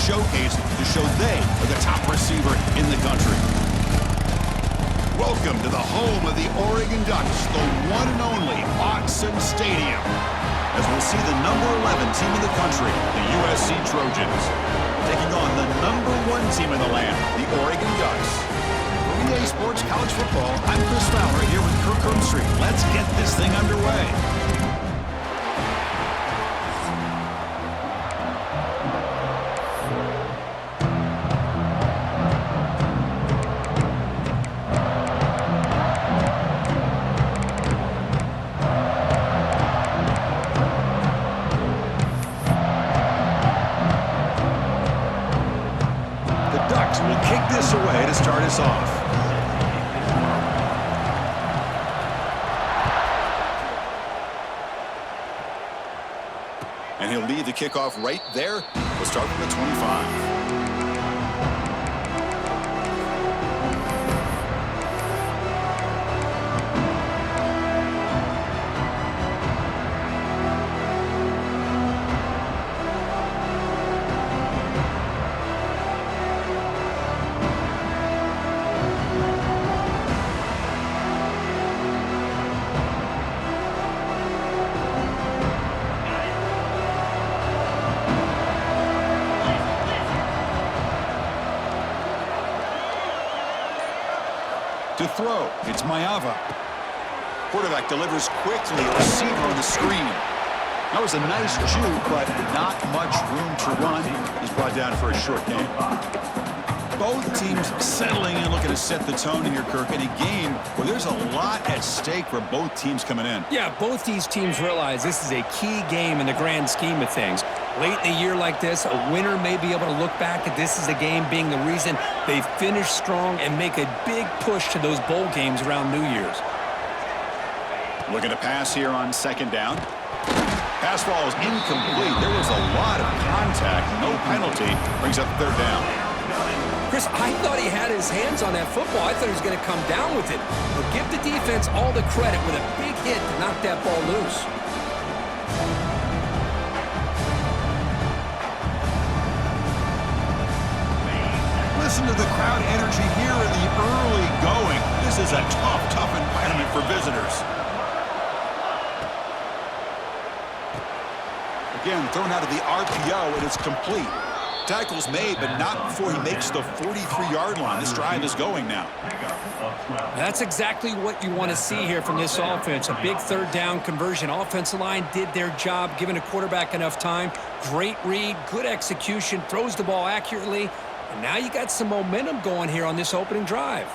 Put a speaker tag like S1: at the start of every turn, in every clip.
S1: showcase to show they are the top receiver in the country. Welcome to the home of the Oregon Ducks, the one and only Autzen Stadium, as we'll see the number 11 team in the country, the USC Trojans, taking on the number 1 team in the land, the Oregon Ducks. For EA Sports College Football, I'm Chris Fowler here with Kirk Herbstreit. Let's get this thing underway. Will kick this away to start us off. And he'll lead the kickoff right there. We'll start from the 25. To throw, it's Maiava. Quarterback delivers quickly, a receiver on the screen. That was a nice juke, but not much room to run. He's brought down for a short gain. Both teams settling in, looking to set the tone here, Kirk, in a game where there's a lot at stake for both teams coming in.
S2: Yeah, both these teams realize this is a key game in the grand scheme of things. Late in a year like this, a winner may be able to look back at this as a game being the reason they finish strong and make a big push to those bowl games around New Year's.
S1: Looking to pass here on second down. Pass ball is incomplete. There was a lot of contact. No penalty. Brings up third down.
S2: Chris, I thought he had his hands on that football. I thought he was going to come down with it. But give the defense all the credit with a big hit to knock that ball loose.
S1: Listen to the crowd energy here in the early going. This is a tough environment for visitors. Again, thrown out of the RPO, and it's complete. Tackle's made, but not before he makes the 43-yard line. This drive is going now.
S2: That's exactly what you want to see here from this offense. A big third down conversion. Offensive line did their job, giving a quarterback enough time. Great read, good execution, throws the ball accurately. And now you got some momentum going here on this opening drive.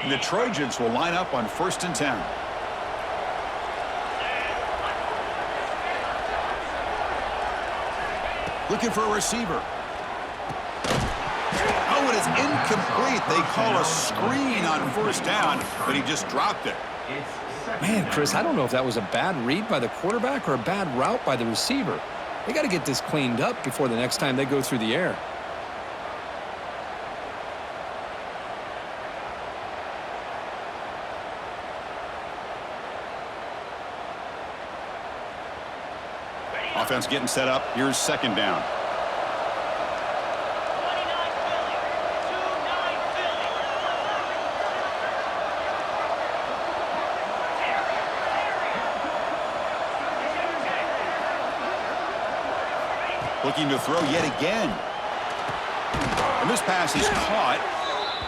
S1: And the Trojans will line up on 1st and 10. Looking for a receiver. Oh, it is incomplete. They call a screen on 1st down, but he just dropped it.
S2: Man, Chris, I don't know if that was a bad read by the quarterback or a bad route by the receiver. They got to get this cleaned up before the next time they go through the air.
S1: Offense getting set up. Here's second down. Looking to throw yet again. And this pass is caught.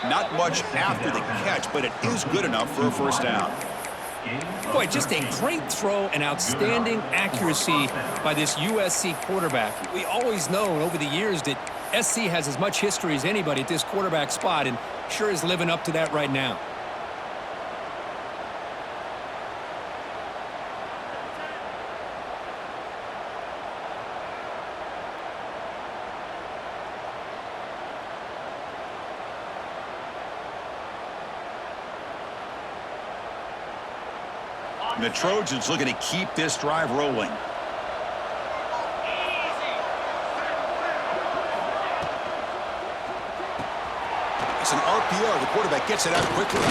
S1: Not much after the catch, but it is good enough for a 1st down.
S2: Boy, just a great throw and outstanding accuracy by this USC quarterback. We always know over the years that SC has as much history as anybody at this quarterback spot, and sure is living up to that right now.
S1: And the Trojans looking to keep this drive rolling. It's an RPO. The quarterback gets it out quickly.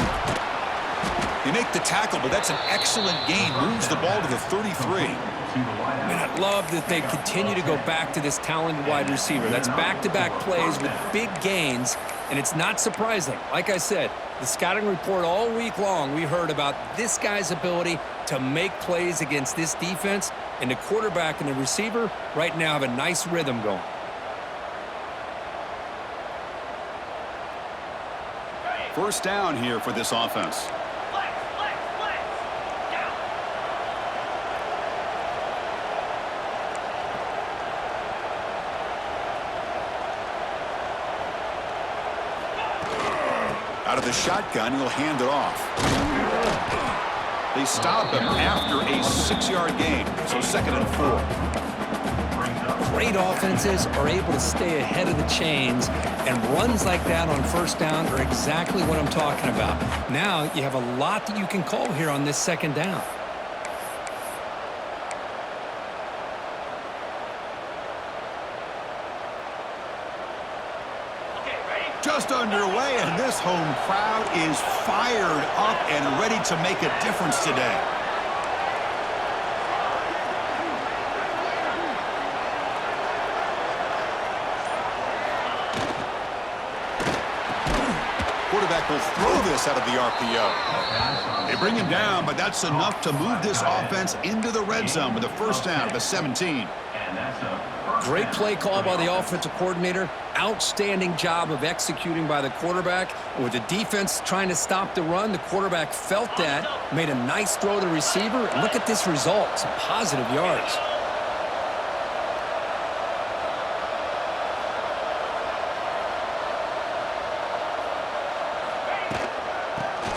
S1: They make the tackle, but that's an excellent gain. Moves the ball to the 33.
S2: And I love that they continue to go back to this talented wide receiver. That's back-to-back plays with big gains, and it's not surprising. Like I said, the scouting report all week long, we heard about this guy's ability to make plays against this defense, and the quarterback and the receiver right now have a nice rhythm going.
S1: First down here for this offense. Out of the shotgun, he'll hand it off. They stop him after a 6-yard gain, so 2nd and 4.
S2: Great offenses are able to stay ahead of the chains, and runs like that on first down are exactly what I'm talking about. Now you have a lot that you can call here on this 2nd down.
S1: Just underway, and this home crowd is fired up and ready to make a difference today. Quarterback will throw this out of the RPO. They bring him down, but that's enough to move this offense into the red zone with a first down at the 17.
S2: Great play call by the offensive coordinator. Outstanding job of executing by the quarterback. And with the defense trying to stop the run, the quarterback felt that, made a nice throw to the receiver. And look at this result, some positive yards.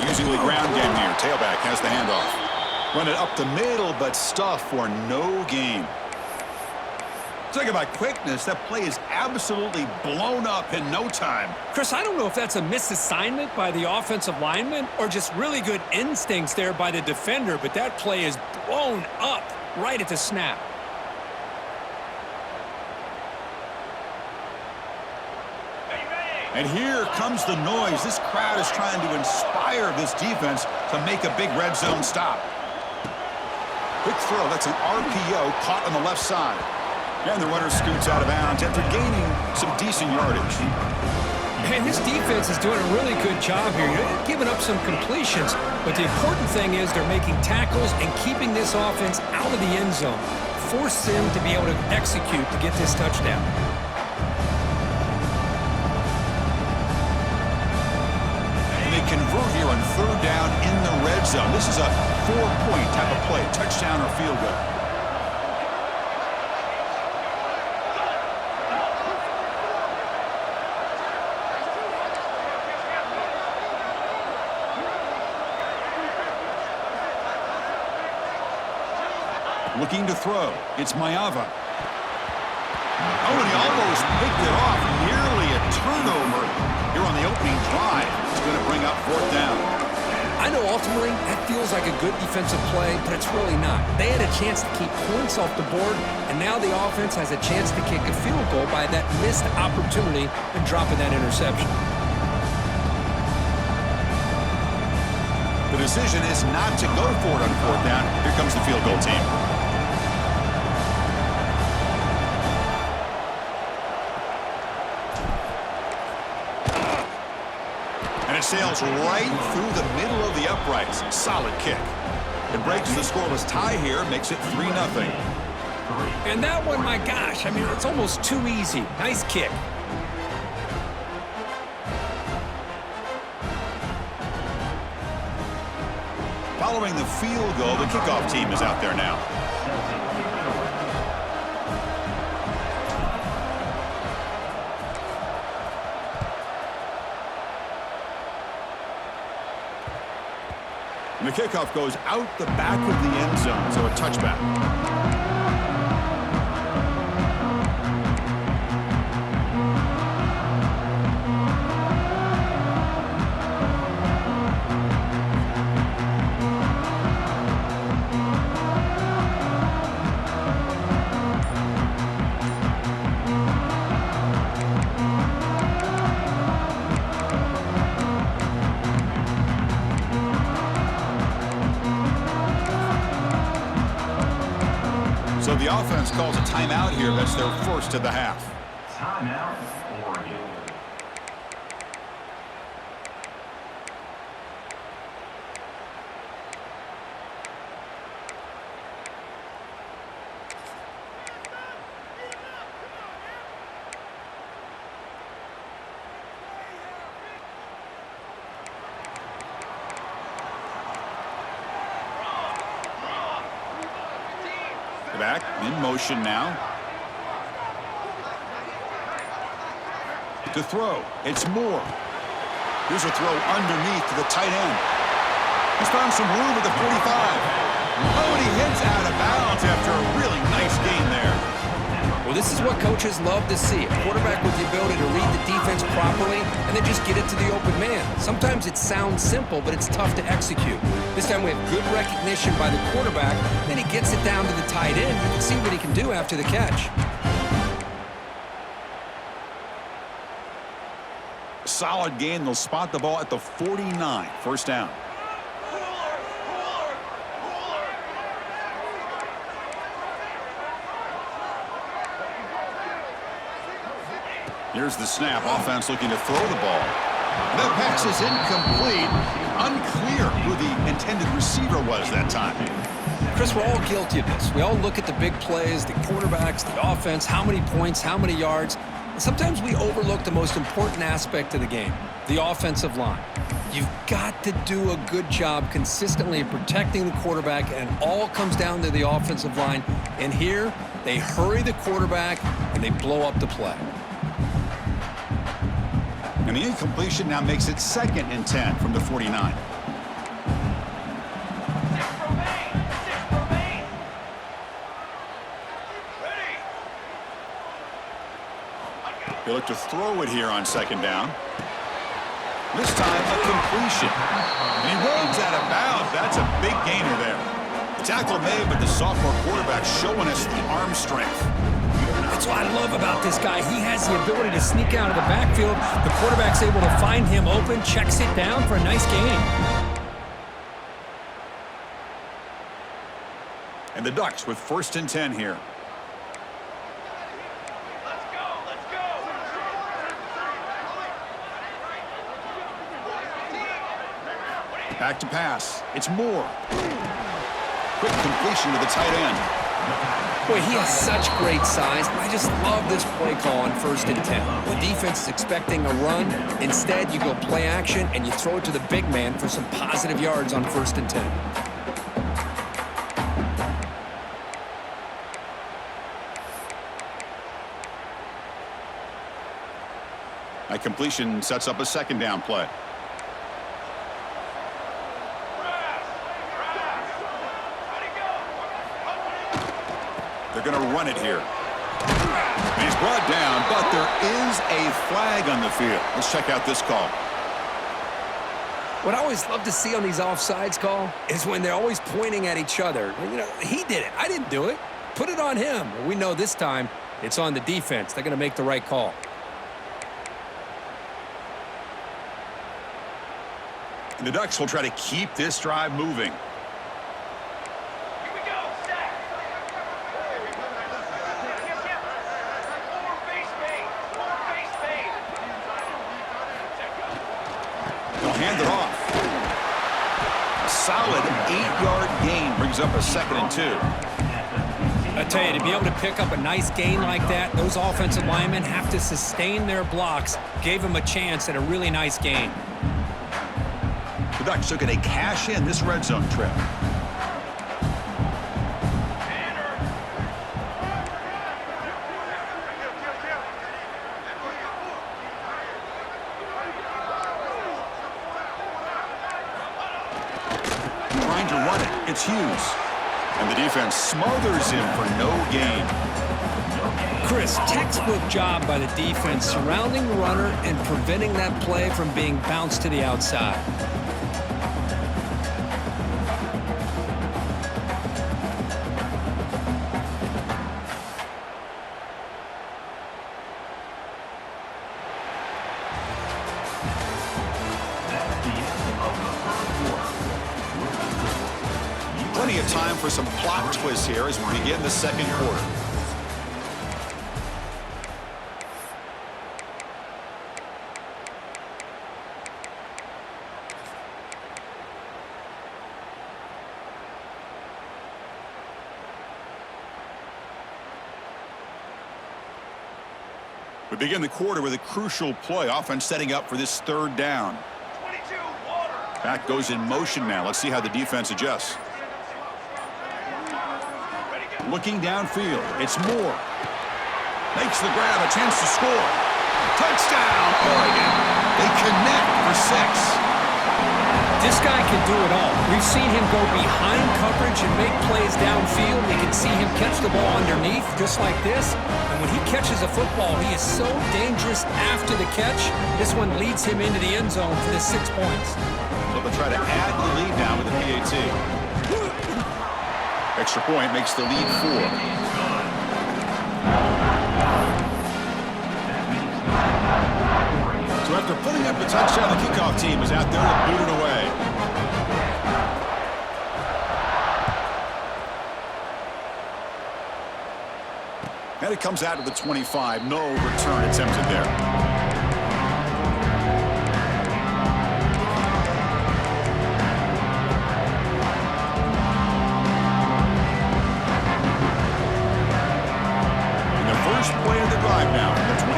S1: Using the ground game here. Tailback has the handoff. Run it up the middle, but stuff for no gain. Talk about quickness. That play is absolutely blown up in no time.
S2: Chris, I don't know if that's a misassignment by the offensive lineman or just really good instincts there by the defender, but that play is blown up right at the snap.
S1: And here comes the noise. This crowd is trying to inspire this defense to make a big red zone stop. Quick throw. That's an RPO caught on the left side. And the runner scoots out of bounds after gaining some decent yardage.
S2: Man, this defense is doing a really good job here. They're giving up some completions, but the important thing is they're making tackles and keeping this offense out of the end zone. Force them to be able to execute to get this touchdown.
S1: And they convert here on 3rd down in the red zone. This is a 4-point type of play, touchdown or field goal. Looking to throw. It's Maiava. Oh, and he almost picked it off. Nearly a turnover here on the opening drive. It's going to bring up 4th down.
S2: I know ultimately that feels like a good defensive play, but it's really not. They had a chance to keep points off the board, and now the offense has a chance to kick a field goal by that missed opportunity and dropping that interception.
S1: The decision is not to go for it on 4th down. Here comes the field goal team. And it sails right through the middle of the uprights. Solid kick. It breaks the scoreless tie here, makes it 3-0.
S2: And that one, my gosh, I mean, it's almost too easy. Nice kick.
S1: Following the field goal, the kickoff team is out there now. And the kickoff goes out the back of the end zone, so a touchback. So the offense calls a timeout here. That's their first of the half.
S3: Timeout, Oregon.
S1: Back in motion now. To throw. It's Moore. Here's a throw underneath to the tight end. He's found some room at the 45. Oh, and he hits out of bounds after a really nice gain there.
S2: Well, this is what coaches love to see. A quarterback with the ability to read the defense properly and then just get it to the open man. Sometimes it sounds simple, but it's tough to execute. This time we have good recognition by the quarterback. Then he gets it down to the tight end. You can see what he can do after the catch.
S1: Solid gain. They'll spot the ball at the 49. First down. Here's the snap. Offense looking to throw the ball. That pass is incomplete. Unclear who the intended receiver was that time.
S2: Chris, we're all guilty of this. We all look at the big plays, the quarterbacks, the offense, how many points, how many yards. And sometimes we overlook the most important aspect of the game, the offensive line. You've got to do a good job consistently protecting the quarterback, and it all comes down to the offensive line. And here, they hurry the quarterback, and they blow up the play.
S1: And the incompletion now makes it 2nd and 10 from the 49. They look to throw it here on 2nd down. This time a completion. And he runs out of bounds. That's a big gainer there. The tackle made, but the sophomore quarterback showing us the arm strength.
S2: That's what I love about this guy. He has the ability to sneak out of the backfield. The quarterback's able to find him open, checks it down for a nice gain.
S1: And the Ducks with 1st and 10 here. Back to pass. It's Moore. Quick completion to the tight end.
S2: Boy, he has such great size. I just love this play call on 1st and 10. The defense is expecting a run. Instead, you go play action, and you throw it to the big man for some positive yards on 1st and 10.
S1: That completion sets up a 2nd down play. They're going to run it here. He's brought down, but there is a flag on the field. Let's check out this call.
S2: What I always love to see on these offsides call is when they're always pointing at each other. You know, he did it. I didn't do it. Put it on him. Well, we know this time it's on the defense. They're going to make the right call.
S1: And the Ducks will try to keep this drive moving. Hand it off. A solid 8-yard gain brings up a 2nd and 2.
S2: I tell you, to be able to pick up a nice gain like that, those offensive linemen have to sustain their blocks. Gave them a chance at a really nice gain.
S1: The Ducks are going to cash in this red zone trip. Trying to run it. It's Hughes. And the defense smothers him for no gain.
S2: Chris, textbook job by the defense surrounding the runner and preventing that play from being bounced to the outside.
S1: Plenty of time for some plot twists here as we begin the second quarter. We begin the quarter with a crucial play. Offense setting up for this third down. Back goes in motion now. Let's see how the defense adjusts. Looking downfield. It's Moore. Makes the grab. A chance to score. Touchdown, Oregon. They connect for 6.
S2: This guy can do it all. We've seen him go behind coverage and make plays downfield. We can see him catch the ball underneath just like this. And when he catches a football, he is so dangerous after the catch. This one leads him into the end zone for the 6 points.
S1: So they'll try to add the lead now with the PAT. Extra point makes the lead 4. So after putting up a touchdown, the kickoff team is out there to boot it away. And it comes out to the 25. No return attempted there. Play of the drive now from the 25.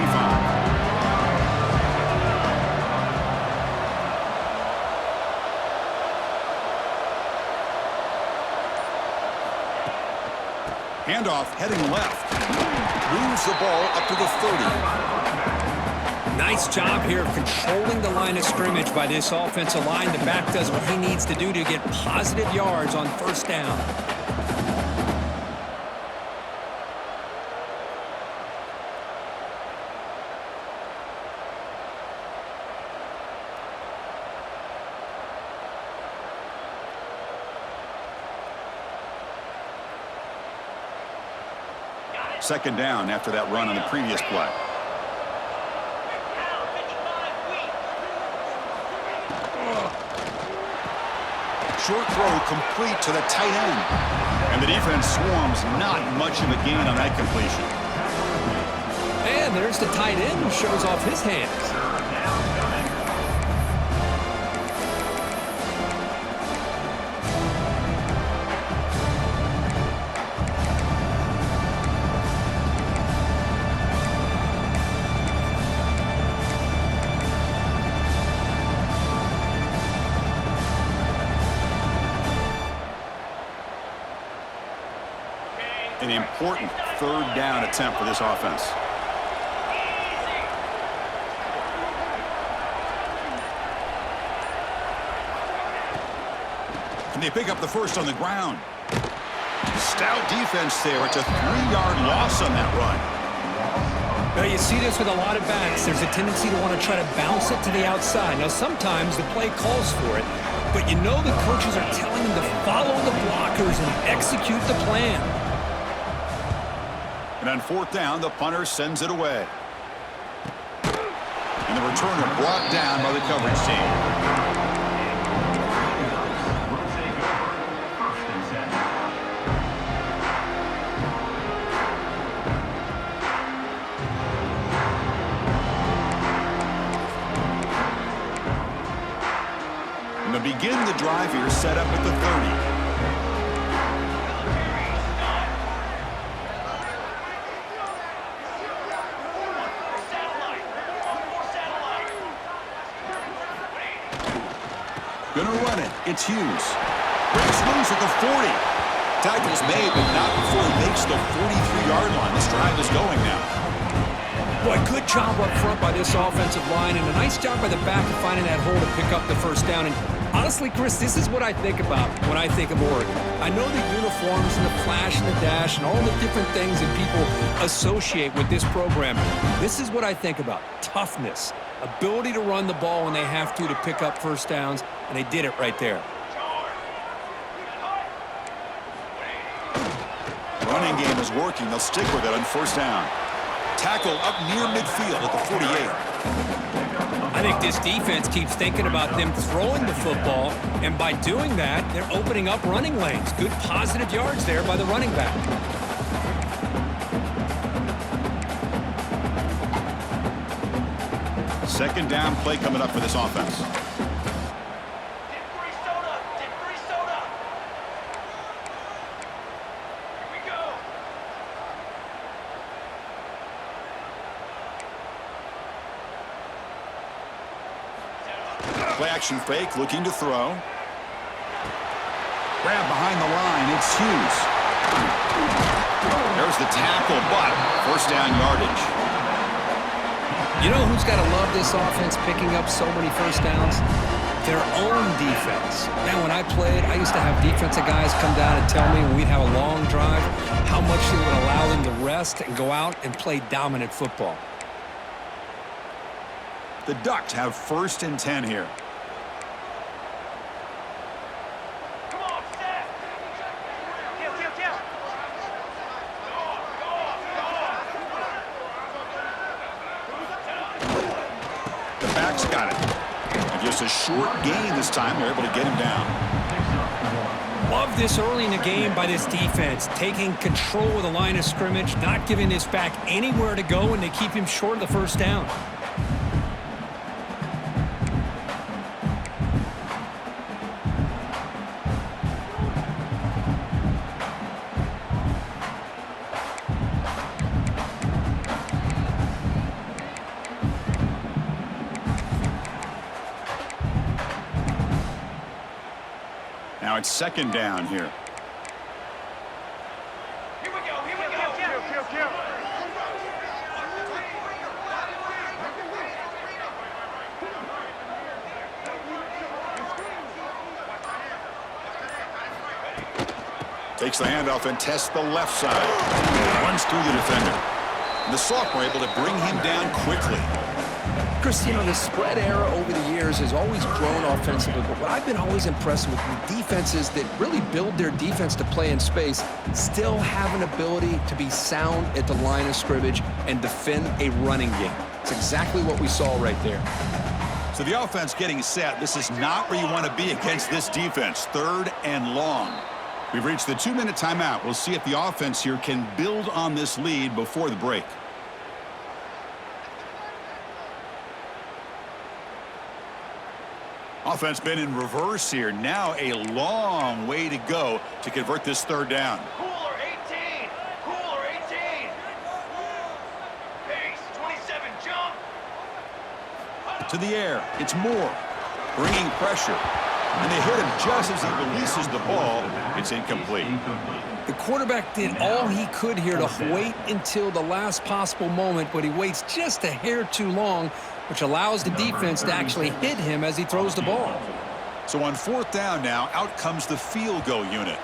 S1: Handoff heading left. Moves the ball up to the 30.
S2: Nice job here of controlling the line of scrimmage by this offensive line. The back does what he needs to do to get positive yards on first down.
S1: Second down after that run on the previous play. Short throw complete to the tight end. And the defense swarms. Not much of a gain on that completion.
S2: And there's the tight end who shows off his hands.
S1: An important third down attempt for this offense. And they pick up the first on the ground. Stout defense there. It's a 3-yard loss on that run.
S2: Now you see this with a lot of backs. There's a tendency to want to try to bounce it to the outside. Now sometimes the play calls for it, but you know the coaches are telling them to follow the blockers and execute the plan.
S1: And on fourth down, the punter sends it away. And the returner brought down by the coverage team. And to begin the drive here, set up at the 30. Gonna run it. It's Hughes. Breaks loose at the 40. Tackle's made, but not before he makes the 43-yard line. This drive is going now.
S2: Boy, good job up front by this offensive line, and a nice job by the back of finding that hole to pick up the first down. And honestly, Chris, this is what I think about when I think of Oregon. I know the uniforms and the flash and the dash and all the different things that people associate with this program. This is what I think about. Toughness. Ability to run the ball when they have to pick up first downs, and they did it right there.
S1: Running game is working. They'll stick with it on first down. Tackle up near midfield at the 48.
S2: I think this defense keeps thinking about them throwing the football, and by doing that, they're opening up running lanes. Good positive yards there by the running back.
S1: Second down play coming up for this offense. Play action fake, looking to throw. Grab behind the line, it's Hughes. There's the tackle, but first down yardage.
S2: You know who's got to love this offense picking up so many first downs? Their own defense. Man, when I played, I used to have defensive guys come down and tell me when we'd have a long drive how much they would allow them to rest and go out and play dominant football.
S1: The Ducks have 1st and 10 here. The backs got it. And just a short gain this time. They're able to get him down.
S2: Love this early in the game by this defense, taking control of the line of scrimmage, not giving this back anywhere to go, and they keep him short of the first down.
S1: Now it's second down here.
S4: Here we go.
S1: Takes the handoff and tests the left side. Runs through the defender. And the sophomore able to bring him down quickly.
S5: Chris, you know, the spread era over the years has always grown offensively, but what I've been always impressed with defenses that really build their defense to play in space still have an ability to be sound at the line of scrimmage and defend a running game. It's exactly what we saw right there.
S1: So the offense getting set. This is not where you want to be against this defense. 3rd and long. We've reached the 2-minute timeout. We'll see if the offense here can build on this lead before the break. Offense been in reverse here. Now a long way to go to convert this 3rd down.
S4: Cooler 18. Cooler 18. Pace 27. Jump.
S1: To the air. It's Moore. Bringing pressure. And they hit him just as he releases the ball. It's incomplete.
S2: The quarterback did all he could here to wait until the last possible moment, but he waits just a hair too long, which allows the defense to actually hit him as he throws the ball.
S1: So on 4th down now, out comes the field goal unit.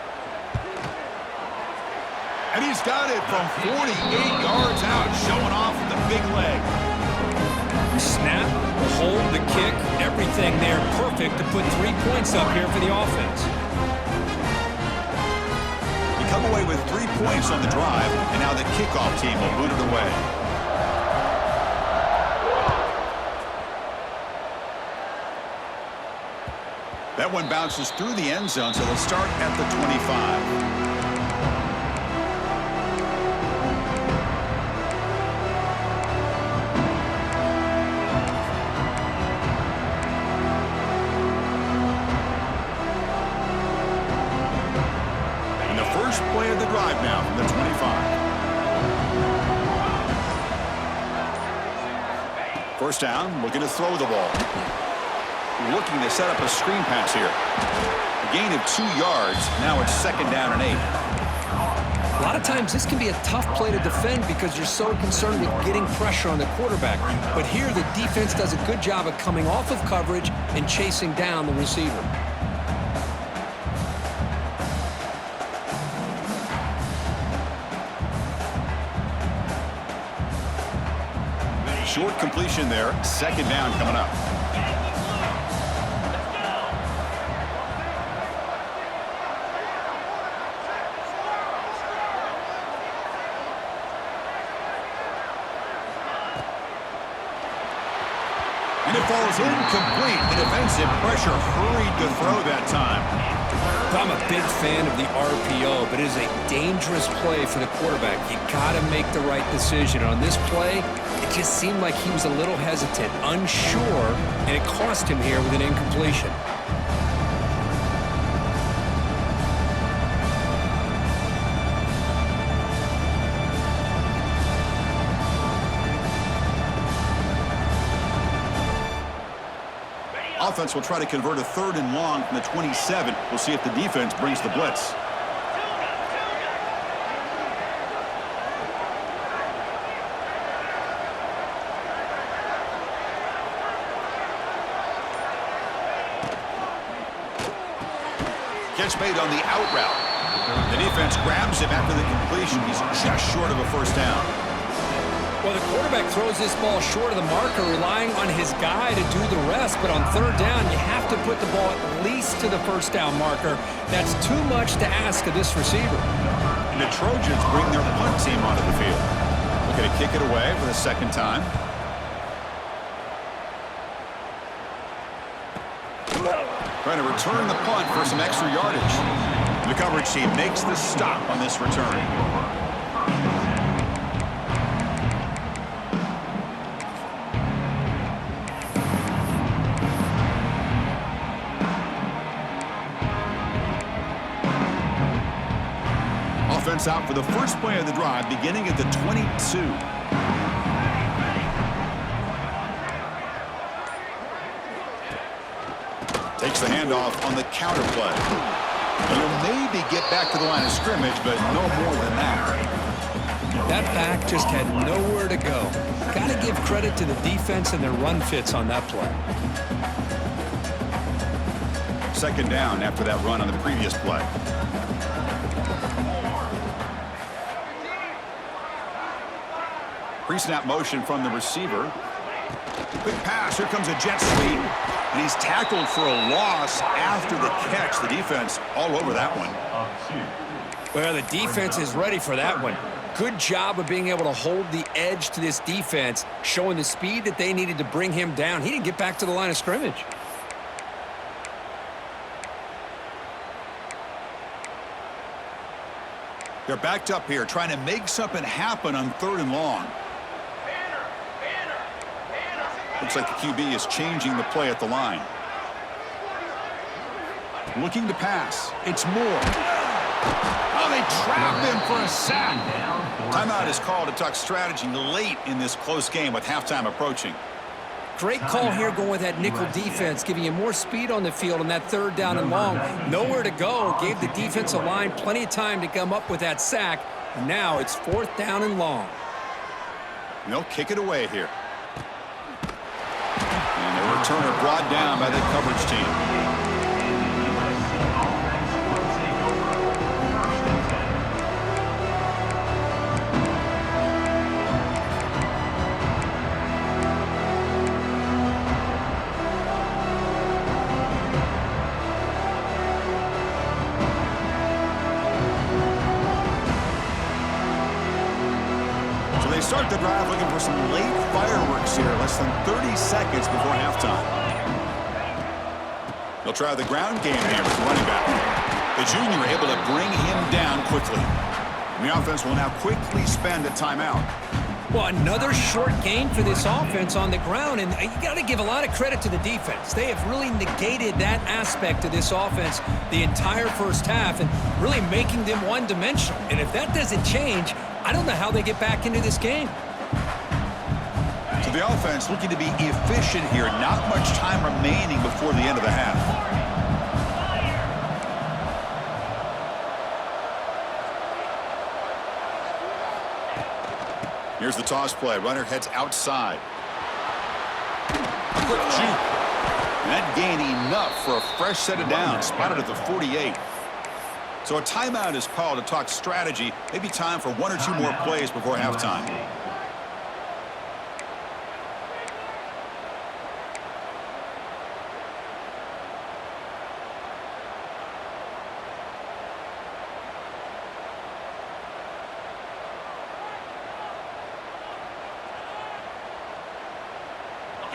S1: And he's got it from 48 yards out, showing off the big leg.
S2: Snap, the hold, the kick, everything there perfect to put 3 points up here for the offense.
S1: You come away with 3 points on the drive, and now the kickoff team will boot it away. That one bounces through the end zone, so they'll start at the 25. And the first play of the drive now from the 25. First down, looking to throw the ball. Looking to set up a screen pass here. A gain of 2 yards. Now it's 2nd down and 8.
S2: A lot of times this can be a tough play to defend because you're so concerned with getting pressure on the quarterback. But here the defense does a good job of coming off of coverage and chasing down the receiver.
S1: Short completion there. 2nd down coming up. And it falls incomplete. The defensive pressure hurried to throw that time.
S2: I'm a big fan of the RPO, but it is a dangerous play for the quarterback. You got to make the right decision. On this play, it just seemed like he was a little hesitant, unsure, and it cost him here with an incompletion.
S1: Offense will try to convert a 3rd and long from the 27. We'll see if the defense brings the blitz. Catch made on the out route. The defense grabs him after the completion. He's just short of a first down.
S2: Well, the quarterback throws this ball short of the marker, relying on his guy to do the rest. But on 3rd down, you have to put the ball at least to the first down marker. That's too much to ask of this receiver.
S1: And the Trojans bring their punt team onto the field. Looking to kick it away for the 2nd time. Trying to return the punt for some extra yardage. The coverage team makes the stop on this return. Offense out for the first play of the drive, beginning at the 22. Takes the handoff on the counter play. He'll maybe get back to the line of scrimmage, but no more than that.
S2: That back just had nowhere to go. Got to give credit to the defense and their run fits on that play.
S1: 2nd down after that run on the previous play. Pre-snap motion from the receiver. Quick pass. Here comes a jet sweep. And he's tackled for a loss after the catch. The defense all over that one.
S2: Well, the defense is ready for that one. Good job of being able to hold the edge to this defense, showing the speed that they needed to bring him down. He didn't get back to the line of scrimmage.
S1: They're backed up here, trying to make something happen on 3rd and long. Looks like the QB is changing the play at the line. Looking to pass. It's Moore. Oh, they trap him for a sack. Timeout is called to talk strategy late in this close game with halftime approaching.
S2: Great call here going with that nickel defense, giving you more speed on the field on that 3rd down and long. Nowhere to go. Gave the defensive line plenty of time to come up with that sack. And now it's 4th down and long.
S1: And they'll kick it away here. And the returner brought down by the coverage team. Start the drive looking for some late fireworks here, less than 30 seconds before halftime. They'll try the ground game here with the running back. The junior able to bring him down quickly. And the offense will now quickly spend a timeout.
S2: Well, another short game for this offense on the ground, and you got to give a lot of credit to the defense. They have really negated that aspect of this offense the entire first half and really making them one-dimensional. And if that doesn't change, I don't know how they get back into this game.
S1: So the offense looking to be efficient here. Not much time remaining before the end of the half. Here's the toss play. Runner heads outside. Quick juke. And that gained enough for a fresh set of downs. Spotted at the 48. So a timeout is called to talk strategy. Maybe time for 1 or 2 more plays before halftime.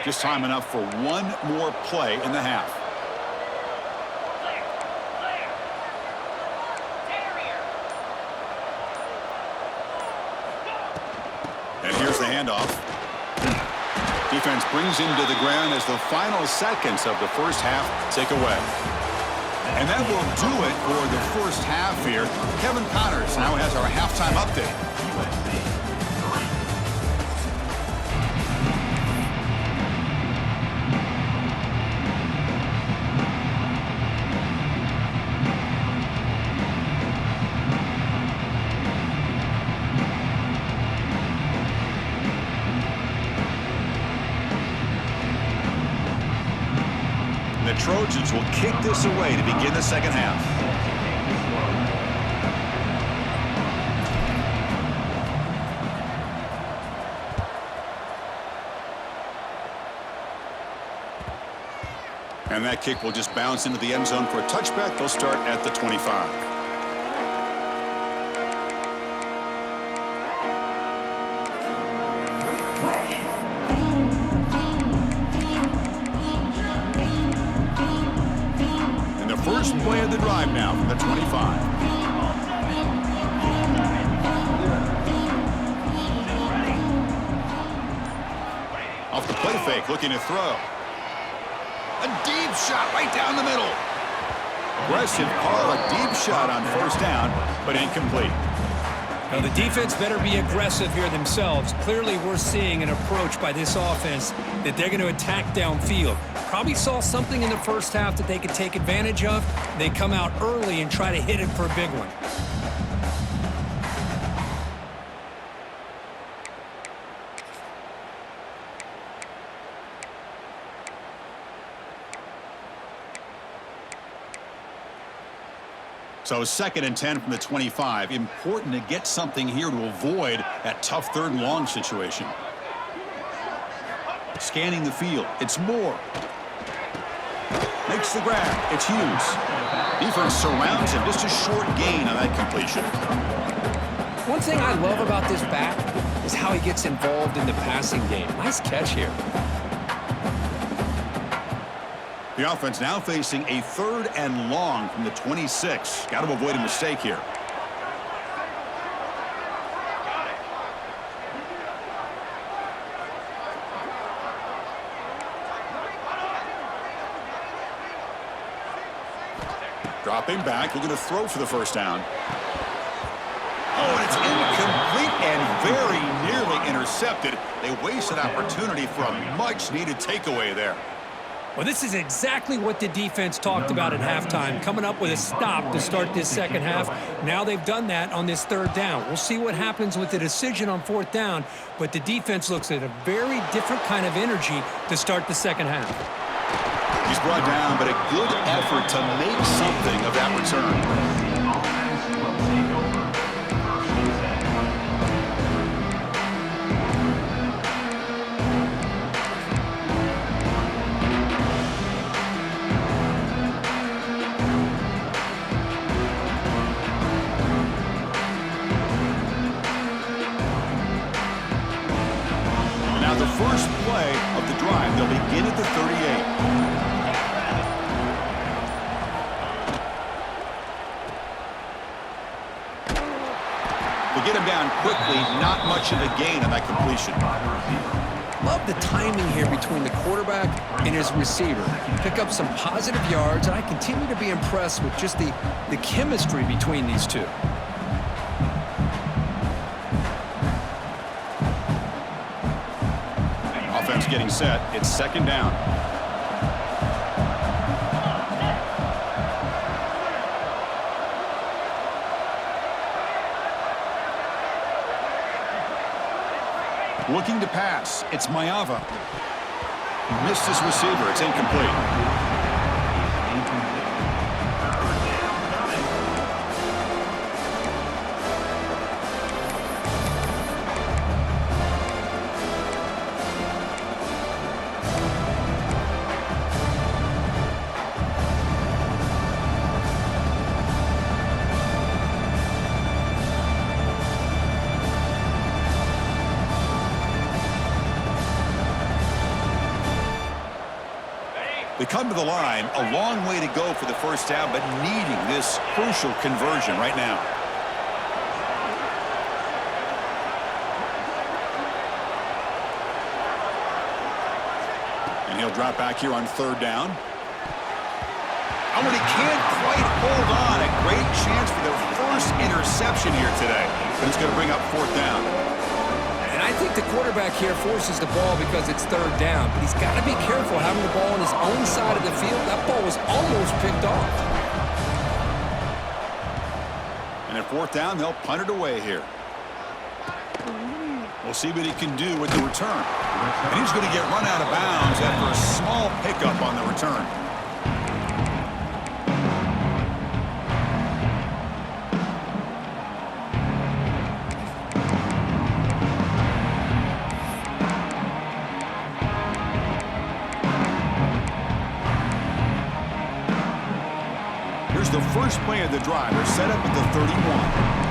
S1: Just time enough for one more play in the half. And here's the handoff. Defense brings him to the ground as the final seconds of the first half tick away. And that will do it for the first half here. Kevin Connors now has our halftime update. The Trojans will kick this away to begin the second half. And that kick will just bounce into the end zone for a touchback. They'll start at the 25. First play of the drive now from the 25. Off the play fake, looking to throw. A deep shot right down the middle. Aggressive call, a deep shot on first down, but incomplete.
S2: Now, the defense better be aggressive here themselves. Clearly, we're seeing an approach by this offense that they're going to attack downfield. Probably saw something in the first half that they could take advantage of. They come out early and try to hit it for a big one.
S1: So 2nd and 10 from the 25. Important to get something here to avoid that tough 3rd and long situation. Scanning the field. It's Moore. Makes the grab. It's Hughes. Defense surrounds him. Just a short gain on that completion.
S2: One thing I love about this back is how he gets involved in the passing game. Nice catch here.
S1: The offense now facing a 3rd and long from the 26. Got to avoid a mistake here. Dropping back, looking to throw for the first down. Oh, and it's incomplete and very nearly intercepted. They wasted opportunity for a much-needed takeaway there.
S2: Well, this is exactly what the defense talked about at halftime, coming up with a stop to start this second half. Now they've done that on this 3rd down. We'll see what happens with the decision on 4th down, but the defense looks at a very different kind of energy to start the second half.
S1: He's brought down, but a good effort to make something of that return. First play of the drive. They'll begin at the 38. They get him down quickly. Not much of a gain on that completion.
S5: Love the timing here between the quarterback and his receiver. Pick up some positive yards, and I continue to be impressed with just the chemistry between these two.
S1: Getting set. It's 2nd down. Looking to pass. It's Maiava. Missed his receiver. It's incomplete. They come to the line, a long way to go for the first down, but needing this crucial conversion right now. And he'll drop back here on third down. And when he can't quite hold on, a great chance for their first interception here today. But it's going to bring up fourth down.
S2: And I think the quarterback here forces the ball because it's third down. But he's got to be careful having the ball on his own side of the field. That ball was almost picked off.
S1: And at fourth down, they'll punt it away here. We'll see what he can do with the return. And he's going to get run out of bounds after a small pickup on the return. Here's the first play of the drive. They're set up at the 31.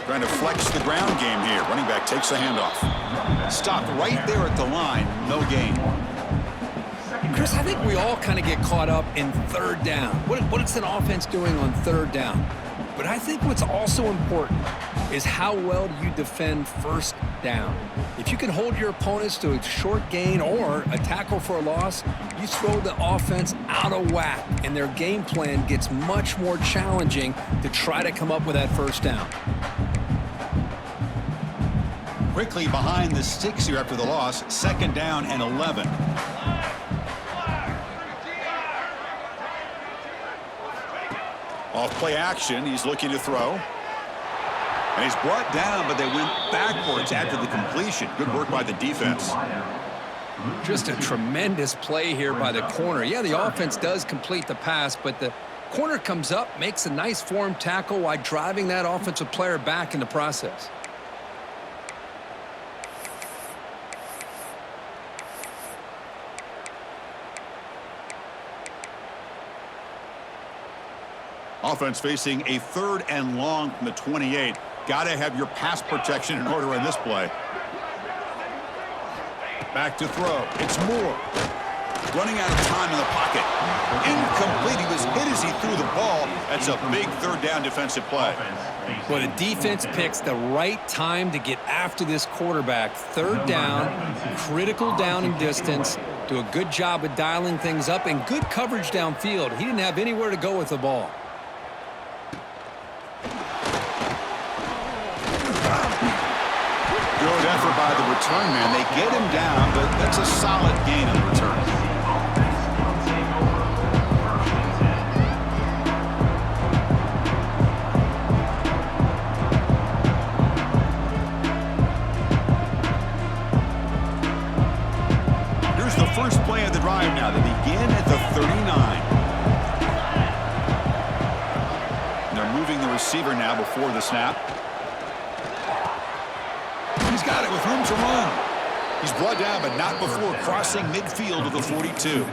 S1: Trying to flex the ground game here. Running back takes the handoff. Stopped right there at the line. No gain.
S2: Chris, I think we all kind of get caught up in third down. What is an offense doing on third down? But I think what's also important is how well do you defend first down. If you can hold your opponents to a short gain or a tackle for a loss, you throw the offense out of whack, and their game plan gets much more challenging to try to come up with that first down.
S1: Quickly behind the sticks here after the loss. Second down and 11. Off play action, he's looking to throw. And he's brought down, but they went backwards after the completion. Good work by the defense.
S2: Just a tremendous play here by the corner. Yeah, the offense does complete the pass, but the corner comes up, makes a nice form tackle while driving that offensive player back in the process.
S1: Offense facing a third and long from the 28. Got to have your pass protection in order in this play. Back to throw. It's Moore. Running out of time in the pocket. Incomplete. He was hit as he threw the ball. That's a big third down defensive play.
S2: Well, the defense picks the right time to get after this quarterback. Third down, critical down and distance. Do a good job of dialing things up and good coverage downfield. He didn't have anywhere to go with the ball.
S1: Good effort by the return man. They get him down, but that's a solid gain on the return. Here's the first play of the drive now. They begin at the 39. And they're moving the receiver now before the snap. He's got it with room to run. He's brought down, but not before crossing midfield of the 42.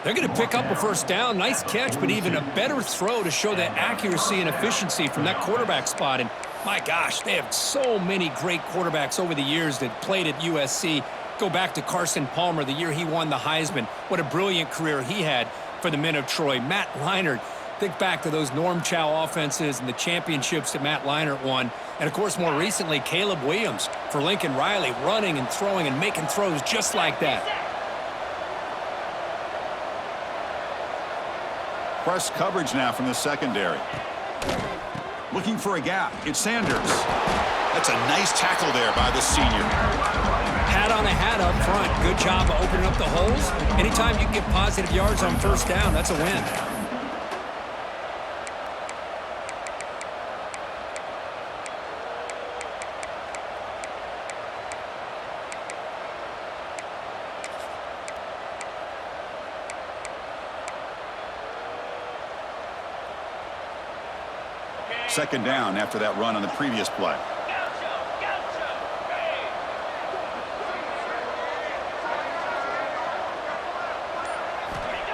S2: They're going to pick up a first down. Nice catch, but even a better throw to show that accuracy and efficiency from that quarterback spot. And my gosh, they have so many great quarterbacks over the years that played at USC. Go back to Carson Palmer, the year he won the Heisman. What a brilliant career he had for the men of Troy. Matt Leinart. Think back to those Norm Chow offenses and the championships that Matt Leinart won. And, of course, more recently, Caleb Williams for Lincoln Riley, running and throwing and making throws just like that.
S1: Press coverage now from the secondary. Looking for a gap. It's Sanders. That's a nice tackle there by the senior.
S2: Hat on a hat up front. Good job of opening up the holes. Anytime you can get positive yards on first down, that's a win.
S1: Second down after that run on the previous play.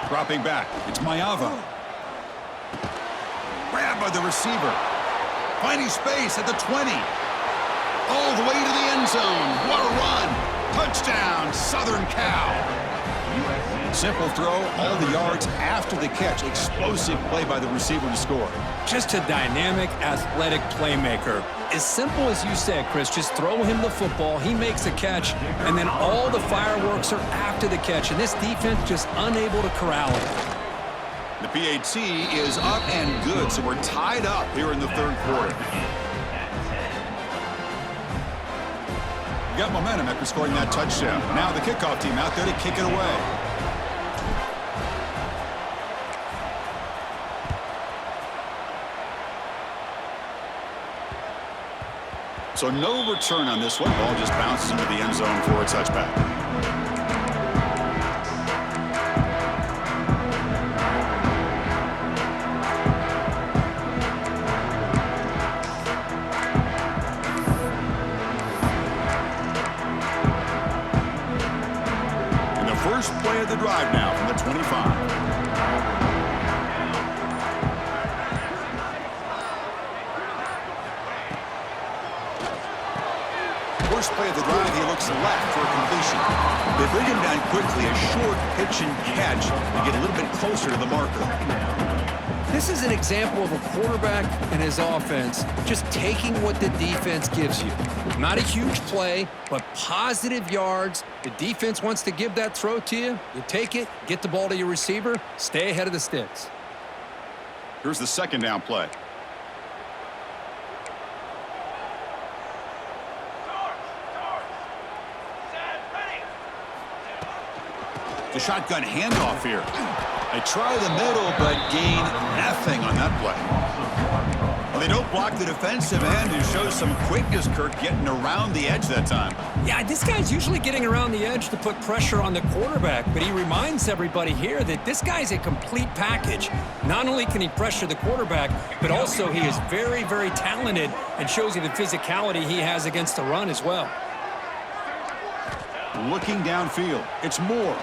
S1: Dropping back. It's Mayava. Grabbed by the receiver. Finding space at the 20. All the way to the end zone. What a run. Touchdown, Southern Cal. Simple throw, all the yards after the catch. Explosive play by the receiver to score.
S2: Just a dynamic, athletic playmaker. As simple as you said, Chris, just throw him the football, he makes a catch, and then all the fireworks are after the catch, and this defense just unable to corral it.
S1: The PAT is up and good, so we're tied up here in the third quarter. You got momentum after scoring that touchdown. Now the kickoff team out there to kick it away. So no return on this one. Ball just bounces into the end zone for a touchback. And the first play of the drive now from the 25. First play of the drive, he looks left for a completion. They bring him down quickly, a short pitch and catch, and get a little bit closer to the marker.
S5: This is an example of a quarterback and his offense just taking what the defense gives you. Not a huge play, but positive yards. The defense wants to give that throw to you. You take it, get the ball to your receiver, stay ahead of the sticks.
S1: Here's the second down play. The shotgun handoff here. They try the middle, but gain nothing on that play. Well, they don't block the defensive end, who shows some quickness, Kirk, getting around the edge that time.
S2: Yeah, this guy's usually getting around the edge to put pressure on the quarterback, but he reminds everybody here that this guy's a complete package. Not only can he pressure the quarterback, but also he is very, very talented and shows you the physicality he has against the run as well.
S1: Looking downfield, it's Moore.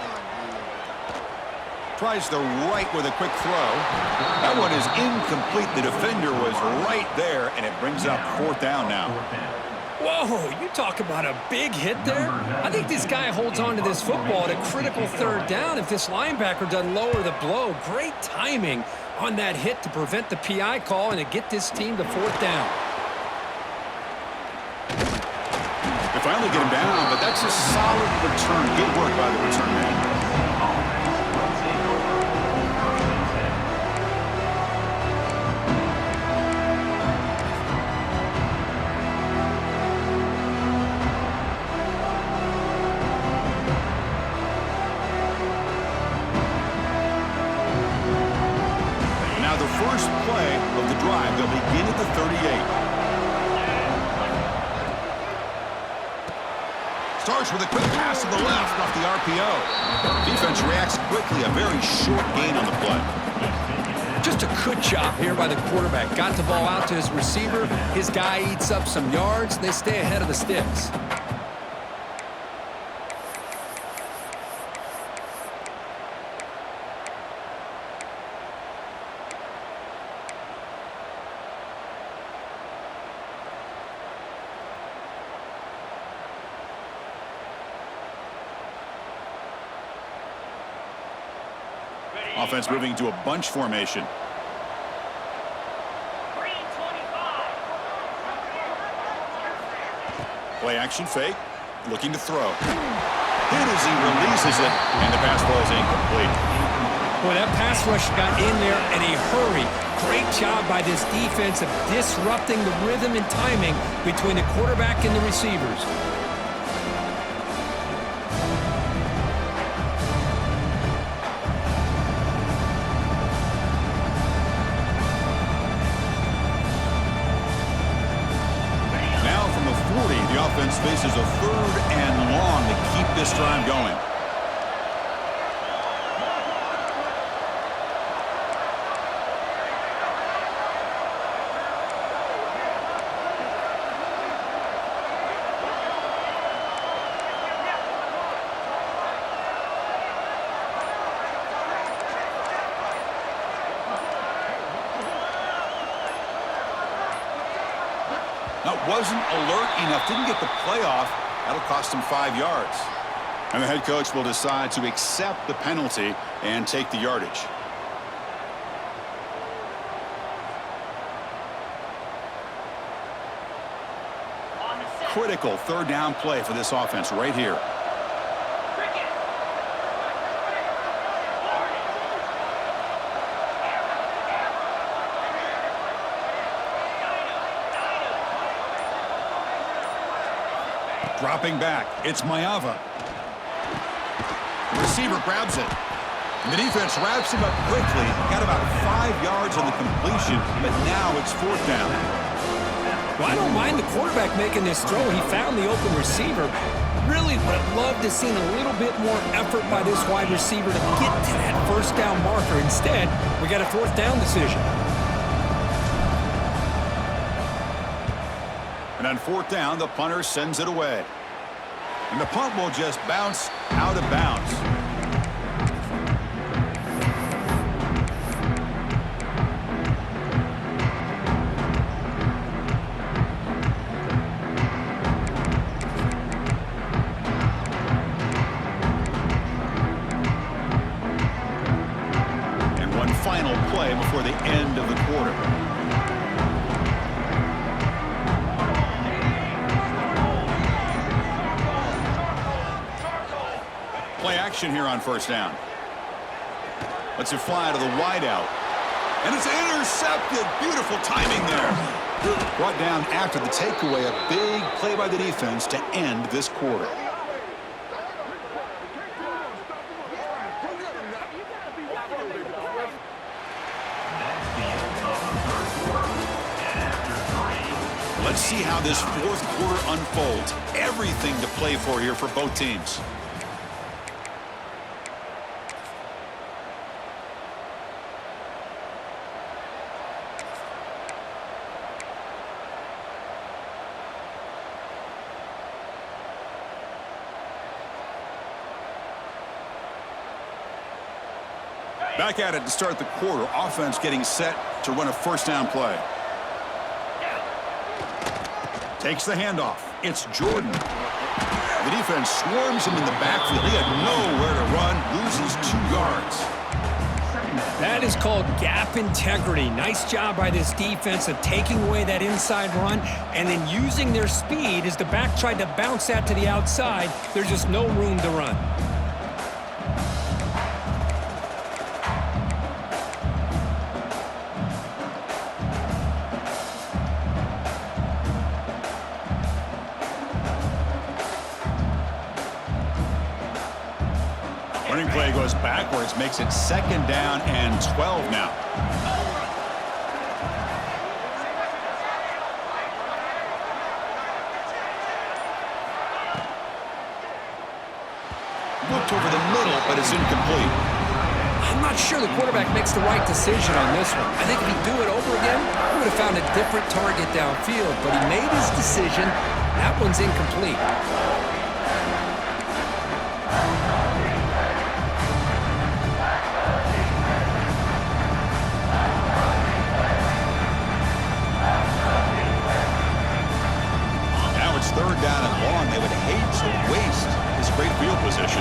S1: Tries the right with a quick throw. That one is incomplete. The defender was right there, and it brings up fourth down now.
S2: Whoa, you talk about a big hit there. I think this guy holds on to this football at a critical third down if this linebacker doesn't lower the blow. Great timing on that hit to prevent the PI call and to get this team to fourth down.
S1: They finally get him down, but that's a solid return. Good work by the return man. First play of the drive. They'll begin at the 38. Starts with a quick pass to the left off the RPO. Defense reacts quickly. A very short gain on the play.
S5: Just a good job here by the quarterback. Got the ball out to his receiver. His guy eats up some yards. They stay ahead of the sticks.
S1: Offense moving to a bunch formation. Play action fake. Looking to throw. Hit as he releases it, and the pass ball is incomplete.
S2: Boy, that pass rush got in there in a hurry. Great job by this defense of disrupting the rhythm and timing between the quarterback and the receivers.
S1: The offense faces a third and long to keep this drive going. wasn't alert enough, didn't get the play off. That'll cost him 5 yards. And the head coach will decide to accept the penalty and take the yardage. Critical third down play for this offense right here. Dropping back, it's Maiava. The receiver grabs it. And the defense wraps him up quickly. Got about 5 yards on the completion, but now it's fourth down.
S2: Well, I don't mind the quarterback making this throw. He found the open receiver. Really would have loved to see a little bit more effort by this wide receiver to get to that first down marker. Instead, we got a fourth down decision.
S1: And on fourth down, the punter sends it away. And the punt will just bounce out of bounds. And one final play before the end of the quarter. Play action here on first down. Lets it fly to the wideout. And it's intercepted. Beautiful timing there. Brought down after the takeaway. A big play by the defense to end this quarter. Let's see how this fourth quarter unfolds. Everything to play for here for both teams. Back at it to start the quarter. Offense getting set to run a first down play. Takes the handoff. It's Jordan. The defense swarms him in the backfield. He had nowhere to run. Loses 2 yards.
S2: That is called gap integrity. Nice job by this defense of taking away that inside run and then using their speed as the back tried to bounce that to the outside. There's just no room to run.
S1: Running play goes backwards, makes it second down and 12 now. Looked over the middle, but it's incomplete.
S2: I'm not sure the quarterback makes the right decision on this one. I think if he'd do it over again, he would have found a different target downfield, but he made his decision. That one's incomplete.
S1: Third down and long. They would hate to waste this great field position.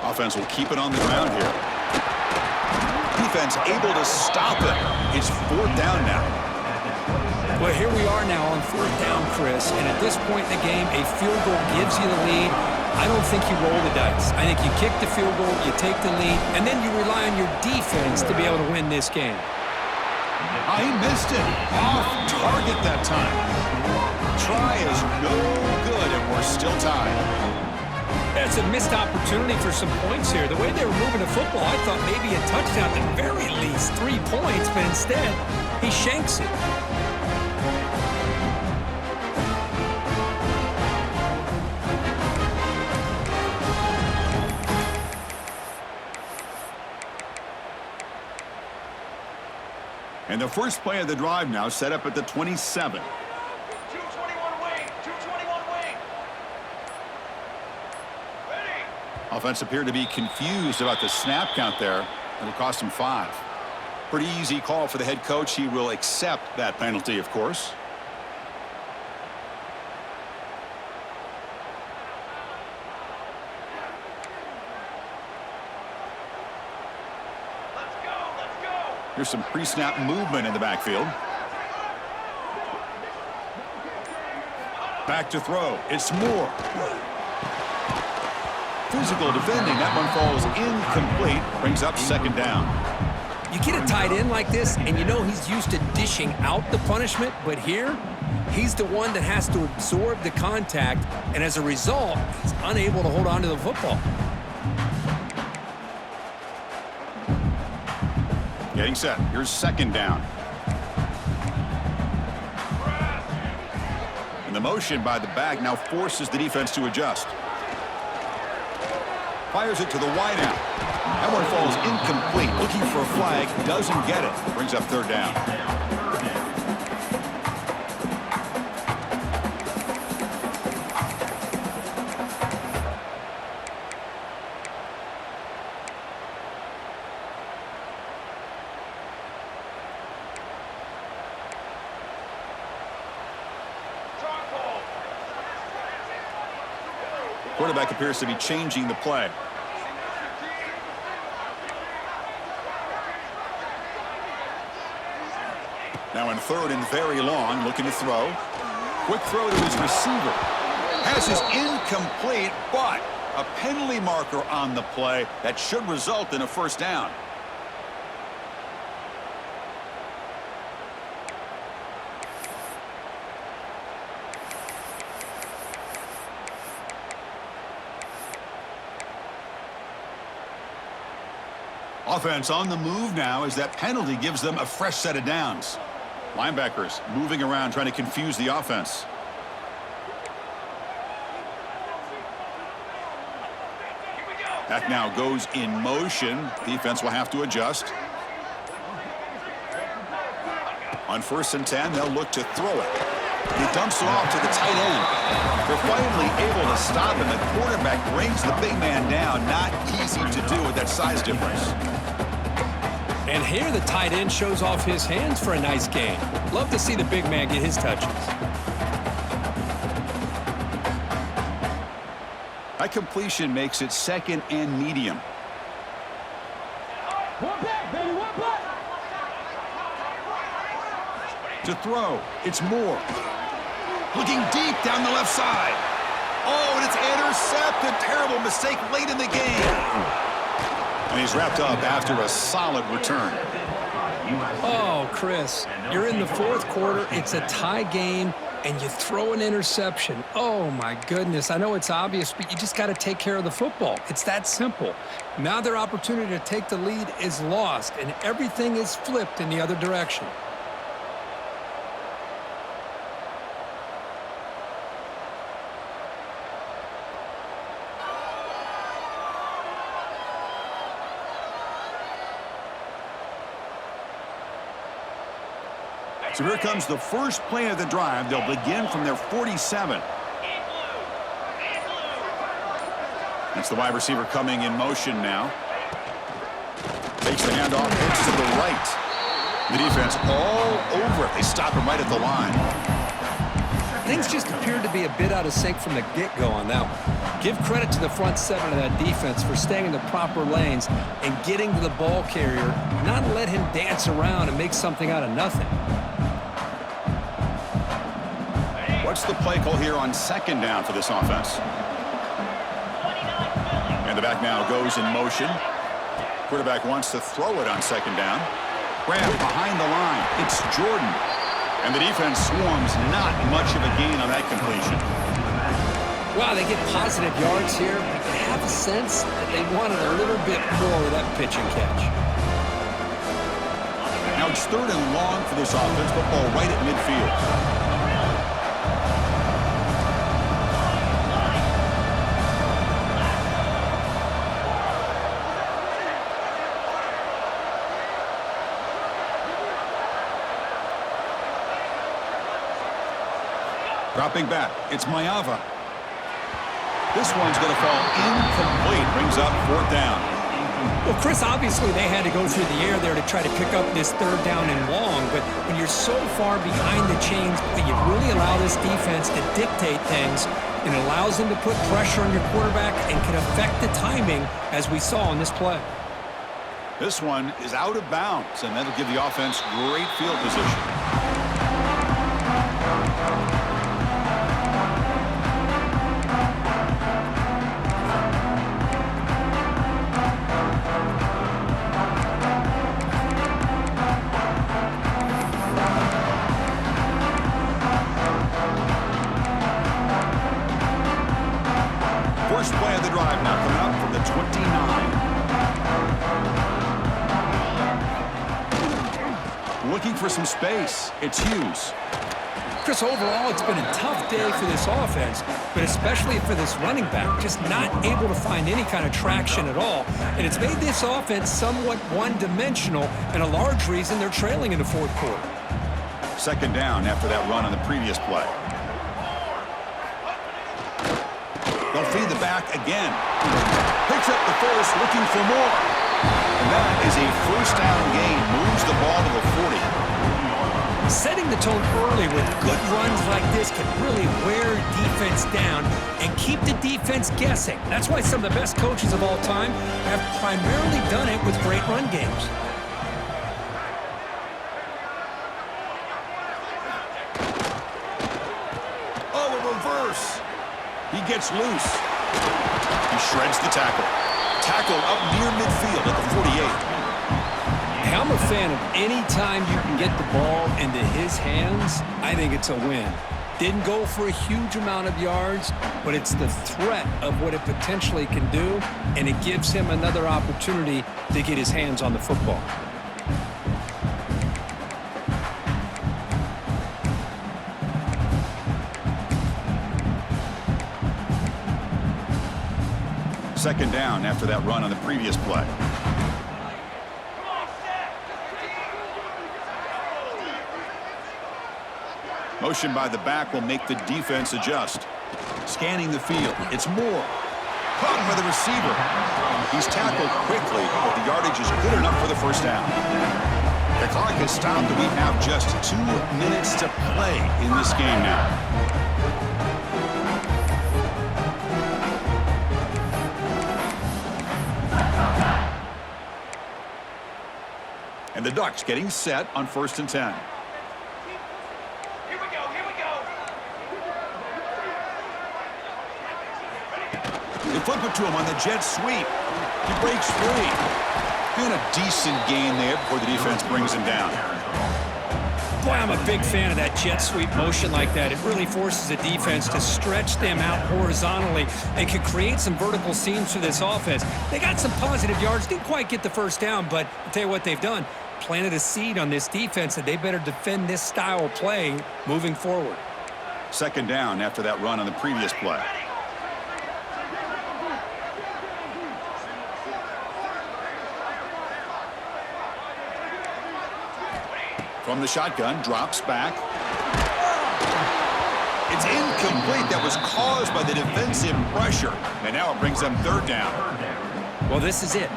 S1: Offense will keep it on the ground here. Defense able to stop it. It's fourth down now.
S2: Well, here we are now on fourth down, Chris, and at this point in the game, a field goal gives you the lead. I don't think you roll the dice. I think you kick the field goal, you take the lead, and then you rely on your defense to be able to win this game.
S1: Oh, he missed it. Off target that time. Try is no good, and we're still tied.
S2: That's a missed opportunity for some points here. The way they were moving the football, I thought maybe a touchdown, at the very least 3 points, but instead, he shanks it.
S1: And the first play of the drive now set up at the 27.
S4: 221 wing. 221 wing. Ready.
S1: Offense appeared to be confused about the snap count there. It'll cost him 5. Pretty easy call for the head coach. He will accept that penalty, of course.
S4: Let's go.
S1: Here's some pre-snap movement in the backfield. Back to throw. It's Moore. Physical defending. That one falls incomplete. Brings up second down.
S2: You get a tight end like this, and you know he's used to dishing out the punishment, but here, he's the one that has to absorb the contact, and as a result, he's unable to hold on to the football.
S1: Getting set. Here's second down. And the motion by the back now forces the defense to adjust. Fires it to the wideout. That one falls incomplete. Looking for a flag. Doesn't get it. Brings up third down. Quarterback appears to be changing the play. Now in third and very long, looking to throw. Quick throw to his receiver. Pass is incomplete, but a penalty marker on the play that should result in a first down. Offense on the move now as that penalty gives them a fresh set of downs. Linebackers moving around trying to confuse the offense. Back now goes in motion. Defense will have to adjust. On 1st and 10, they'll look to throw it. He dumps it off to the tight end. They're finally able to stop him. The quarterback brings the big man down. Not easy to do with that size difference.
S2: And here the tight end shows off his hands for a nice gain. Love to see the big man get his touches.
S1: That completion makes it second and medium.
S6: One back, baby, one back.
S1: To throw, it's Moore. Looking deep down the left side. Oh, and it's intercepted. Terrible mistake late in the game. And he's wrapped up after a solid return.
S2: Oh, Chris, you're in the fourth quarter. It's a tie game, and you throw an interception. Oh, my goodness. I know it's obvious, but you just got to take care of the football. It's that simple. Now their opportunity to take the lead is lost, and everything is flipped in the other direction.
S1: So here comes the first play of the drive. They'll begin from their 47. That's the wide receiver coming in motion now. Takes the handoff, looks to the right. The defense all over it. They stop him right at the line.
S2: Things just appeared to be a bit out of sync from the get-go on that one. Give credit to the front seven of that defense for staying in the proper lanes and getting to the ball carrier, not let him dance around and make something out of nothing.
S1: What's the play call here on second down for this offense? And the back now goes in motion. Quarterback wants to throw it on second down. Graham behind the line. It's Jordan. And the defense swarms. Not much of a gain on that completion.
S2: Wow, they get positive yards here, but I have a sense that they wanted a little bit more of that pitch and catch.
S1: Now it's third and long for this offense. Football right at midfield. Dropping back, it's Mayava. This one's going to fall incomplete. Brings up fourth down.
S2: Well, Chris, obviously they had to go through the air there to try to pick up this third down and long, but when you're so far behind the chains, you really allow this defense to dictate things, and it allows them to put pressure on your quarterback and can affect the timing, as we saw on this play.
S1: This one is out of bounds, and that'll give the offense great field position. First play of the drive now coming up from the 29. Looking for some space. It's Hughes.
S2: Chris, overall, it's been a tough day for this offense, but especially for this running back, just not able to find any kind of traction at all. And it's made this offense somewhat one-dimensional, and a large reason they're trailing in the fourth quarter.
S1: Second down after that run on the previous play. They'll feed the back again. Picks up the first, looking for more. And that is a first down gain. Moves the ball to the 40.
S2: Setting the tone early with good runs like this can really wear defense down and keep the defense guessing. That's why some of the best coaches of all time have primarily done it with great run games.
S1: Oh, a reverse. He gets loose. He shreds the tackle. Tackle up near midfield at the 48.
S2: Hey, I'm a fan of any time you can get the ball into his hands, I think it's a win. Didn't go for a huge amount of yards, but it's the threat of what it potentially can do, and it gives him another opportunity to get his hands on the football.
S1: Second down after that run on the previous play. Motion by the back will make the defense adjust. Scanning the field. It's Moore. Caught by the receiver. He's tackled quickly, but the yardage is good enough for the first down. The clock has stopped, and we have just 2 minutes to play in this game now. And the Ducks getting set on 1st and 10.
S4: Here we go, here we go.
S1: They flip it to him on the jet sweep. He breaks free. Doing a decent gain there before the defense brings him down.
S2: Boy, I'm a big fan of that jet sweep motion like that. It really forces the defense to stretch them out horizontally and can create some vertical seams for this offense. They got some positive yards, didn't quite get the first down, but I'll tell you what they've done. Planted a seed on this defense that they better defend this style of play moving forward.
S1: Second down after that run on the previous play. From the shotgun, drops back. It's incomplete. That was caused by the defensive pressure. And now it brings them third down.
S2: Well, this is it.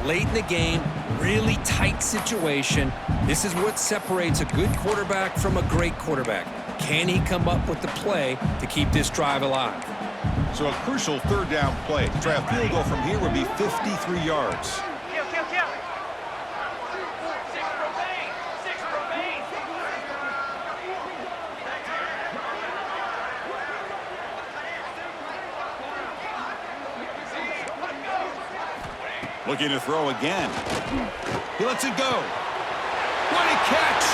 S2: Late in the game, really tight situation. This is what separates a good quarterback from a great quarterback. Can he come up with the play to keep this drive alive?
S1: So a crucial third down play. To try a field goal from here would be 53 yards.
S4: Kill, kill, kill. 6 remain. 6 remain.
S1: Looking to throw again. He lets it go. What a catch!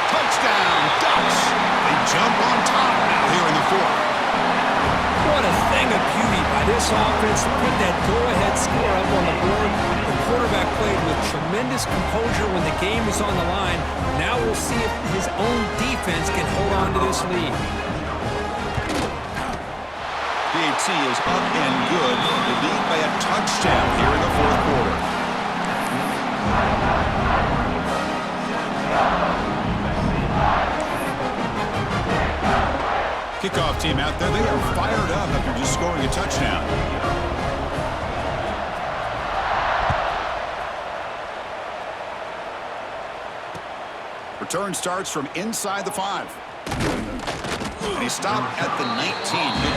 S1: Touchdown, Ducks! They jump on top now here in the fourth.
S2: What a thing of beauty by this offense to put that go-ahead score up on the board. The quarterback played with tremendous composure when the game was on the line. Now we'll see if his own defense can hold on to this lead.
S1: DHC is up and good. They lead by a touchdown here in the fourth quarter. Kickoff team out there. They are fired up after just scoring a touchdown. Return starts from inside the 5. And he stopped at the 19. Good